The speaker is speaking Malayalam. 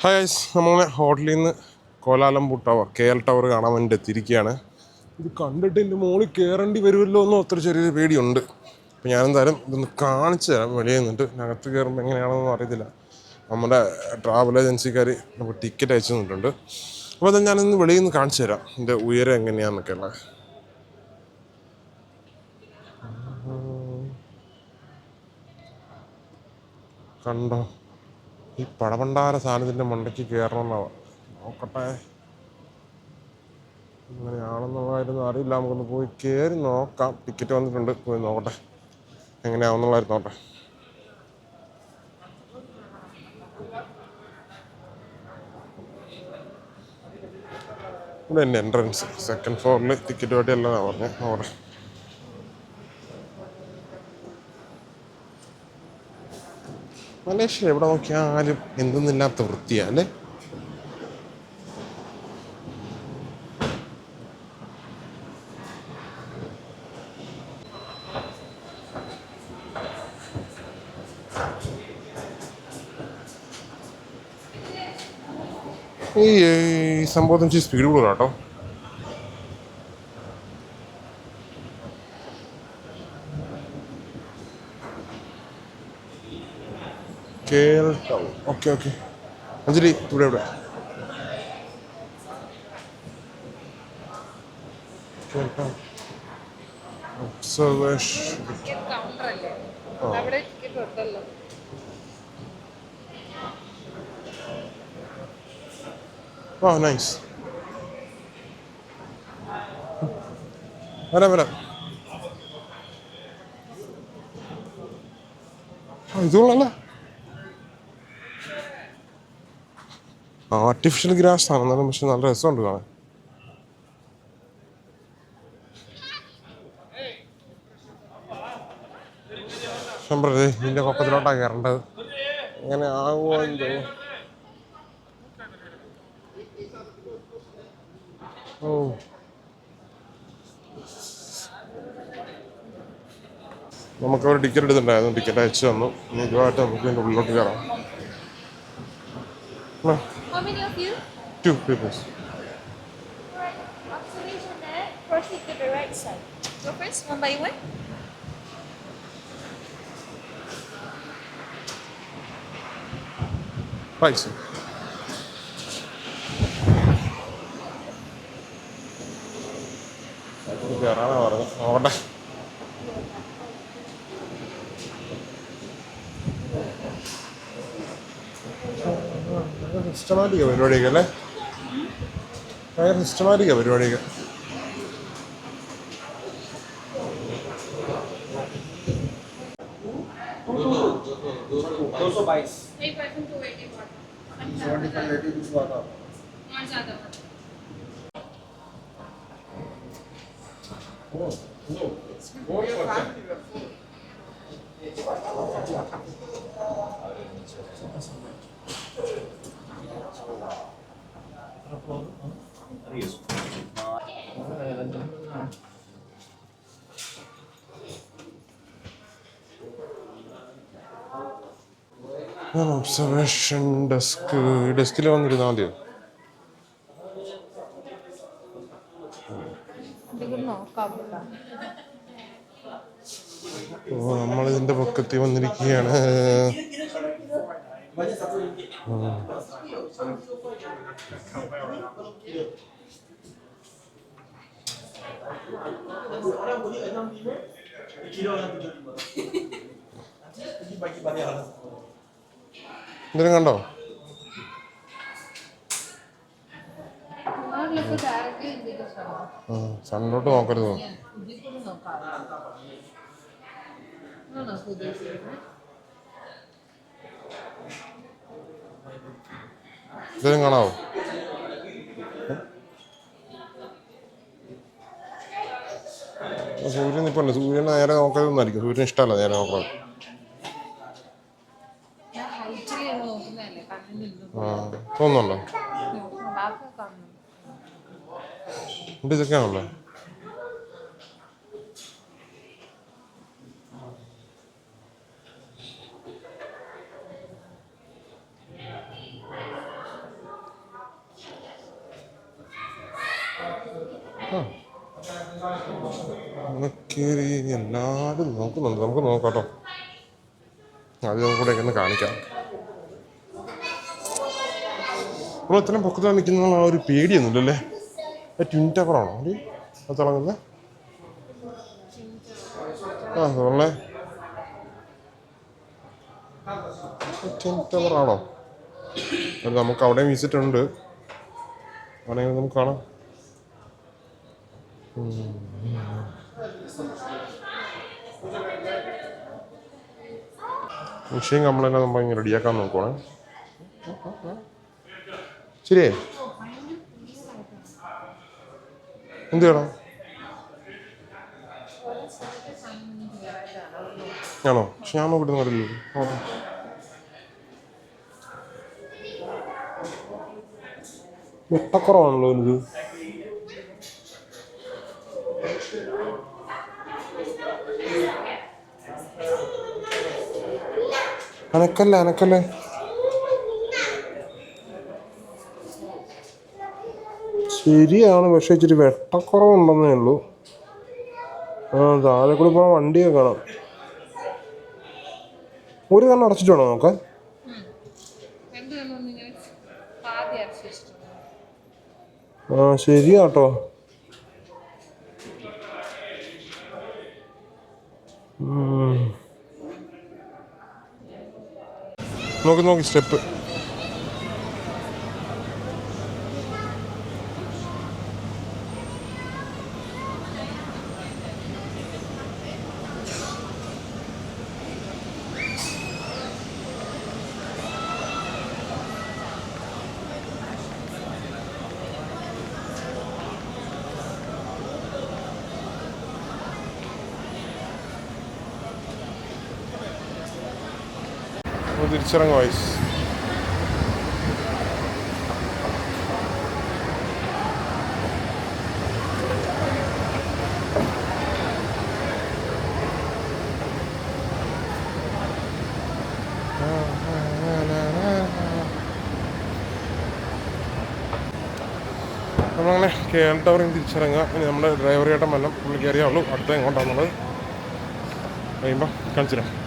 ഹായ് ഗൈസ്, നമ്മളെ ഹോട്ടലിൽ നിന്ന് കോലാലംപൂർ ടവർ KL ടവർ കാണാൻ വേണ്ടി എത്തിയിരിക്കുകയാണ്. ഇത് കണ്ടിട്ട് എൻ്റെ മുകളിൽ കയറേണ്ടി വരുമല്ലോ എന്ന് ഒത്തിരി ചെറിയൊരു പേടിയുണ്ട്. അപ്പോൾ ഞാനെന്തായാലും ഇതൊന്ന് കാണിച്ചു തരാം. വെളിയിൽ നിന്നിട്ട് അകത്ത് കയറുമ്പോൾ എങ്ങനെയാണെന്നൊന്നും അറിയത്തില്ല. നമ്മുടെ ട്രാവൽ ഏജൻസിക്കാർ നമുക്ക് ടിക്കറ്റ് അയച്ചു തന്നിട്ടുണ്ട്. അപ്പോൾ അത് ഞാനൊന്ന് വെളിയിൽ നിന്ന് കാണിച്ചു തരാം എൻ്റെ ഉയരം എങ്ങനെയാണെന്നൊക്കെ ഉള്ളത്. കണ്ടോ, ഈ പടപണ്ടാര സാധനത്തിൻ്റെ മണ്ടയ്ക്ക് കയറണമെന്നാണ്. നോക്കട്ടെ എങ്ങനെയാണെന്നുള്ളതായിരുന്നു അറിയില്ല. നമുക്കൊന്ന് പോയി കയറി നോക്കാം. ടിക്കറ്റ് വന്നിട്ടുണ്ട്, പോയി നോക്കട്ടെ എങ്ങനെയാണെന്നുള്ളതായിരുന്നു. നോട്ടെ. ഇവിടെ തന്നെ എൻട്രൻസ്, സെക്കൻഡ് ഫ്ലോറിൽ ടിക്കറ്റ് വേണ്ടി അല്ലെന്നാണ് പറഞ്ഞത്. നോക്കട്ടെ. മലേഷ്യ എവിടെ നോക്കിയാലും എന്തെന്നില്ലാത്ത വൃത്തിയാണ് അല്ലേ. ഈ സംഭവത്തിന് ഇച്ചിരി സ്പീഡ് കൂടുതലാണ് കേട്ടോ. KL town. Okay okay Anjali, ഇവിടെ ഇവിടെ ഒബ്സർവേഷൻ. ആ നൈസ്. വരാം വരാം. ഇതുള്ളല്ലേ ആർട്ടിഫിഷ്യൽ ഗ്രാസ് ആണ് എന്നാലും, പക്ഷെ നല്ല രസമുണ്ട് കാണാൻ. ശമ്പറേ, ഇതിൻ്റെ പൊക്കത്തിലോട്ടാണ് കയറേണ്ടത്. എങ്ങനെ ആകുമോ എന്തോ. ഓ, നമുക്കവർ ടിക്കറ്റ് എടുത്തിട്ടുണ്ടായിരുന്നു. ടിക്കറ്റ് അയച്ചു തന്നു. ഇനി ഇതുമായിട്ട് നമുക്ക് ഇതിൻ്റെ ഉള്ളിലോട്ട് കയറാം. How many of you? 2 people. Alright, observation there. Proceed to the right side. Go first, one by one. പൈസ കയറാനാ പറഞ്ഞു. നോക്കട്ടെ. സിസ്റ്റമാറ്റിക്കാ പരിപാടിയൊക്കെ അല്ലേ. ഭയങ്കര സിസ്റ്റമാറ്റിക്കാ പരിപാടിയൊക്കെ. एक पर्सन को वेटिंग और ज़्यादा ഒബ്സർവേഷൻ ഡെസ്ക്. ഈ ഡെസ്കിൽ വന്നിരുന്നാൽ മതിയോ? ഓ, നമ്മളിതിൻ്റെ പൊക്കത്തിൽ വന്നിരിക്കുകയാണ്. എന്തിനും കണ്ടോ? സണ്ണിലോട്ട് നോക്കരുത്. എന്തിനും കാണാവോ? സൂര്യൻ ഇപ്പോൾ ഉണ്ട്. സൂര്യൻ നേരെ നോക്കരുതെന്നായിരിക്കും. സൂര്യൻ ഇഷ്ടമല്ല നേരെ നോക്കണം. തോന്നുന്നുണ്ടോ? ഇത് ഇതൊക്കെയാണല്ലോ. ആ അങ്ങനെ കയറി എല്ലാവരും നോക്കുന്നുണ്ട്. നമുക്ക് നോക്കാം കേട്ടോ. അത് കൂടെ ഒന്ന് കാണിക്കാം. നമ്മൾ ഇത്രയും പൊക്കത്തിൽ നിൽക്കുന്ന ആ ഒരു പേടിയൊന്നുമില്ലല്ലേ? ട്വിൻ ടവറാണോ അത് തിളങ്ങുന്നത്? ആ അതുള്ളേ ട്വിൻ ടവറാണോ? അത് നമുക്ക് അവിടെയും വിസിറ്റ് ഉണ്ട്, ആണെങ്കിൽ നമുക്ക് കാണാം. മെഷീൻ കംപ്ലൈൻറ്റ് നമ്മൾ ഇങ്ങനെ റെഡിയാക്കാൻ നോക്കുവാണ്. ശരിയേ എന്ത് ചെയ്യണം? ആണോ? പക്ഷെ ഞാൻ നോക്കിയിട്ട് വരില്ലല്ലോ. വെട്ടക്കുറവാണല്ലോ ഇത്. അനക്കല്ലേ ശരിയാണ്, പക്ഷെ ഇച്ചിരി വെട്ടക്കുറവുണ്ടെന്നേ ഉള്ളൂ. ആ താഴെ കൂടി പോകാൻ വണ്ടിയൊക്കെ കാണാം. ഒരു കണ്ണ് അടച്ചിട്ട് വേണോ നോക്കാൻ? ആ ശരിയാട്ടോ. നോക്കി സ്റ്റെപ്പ്. തിരിച്ചിറങ്ങും വയസ്സ്. നമ്മളങ്ങനെ KL ടവറിൽ തിരിച്ചിറങ്ങുക. ഇനി നമ്മുടെ ഡ്രൈവർ ചേട്ടൻ വല്ലതും പുള്ളിക്ക് അറിയാവുള്ളൂ അടുത്ത എങ്ങോട്ടാണെന്നുള്ളത് കഴിയുമ്പോൾ കാണിച്ചു തരാം.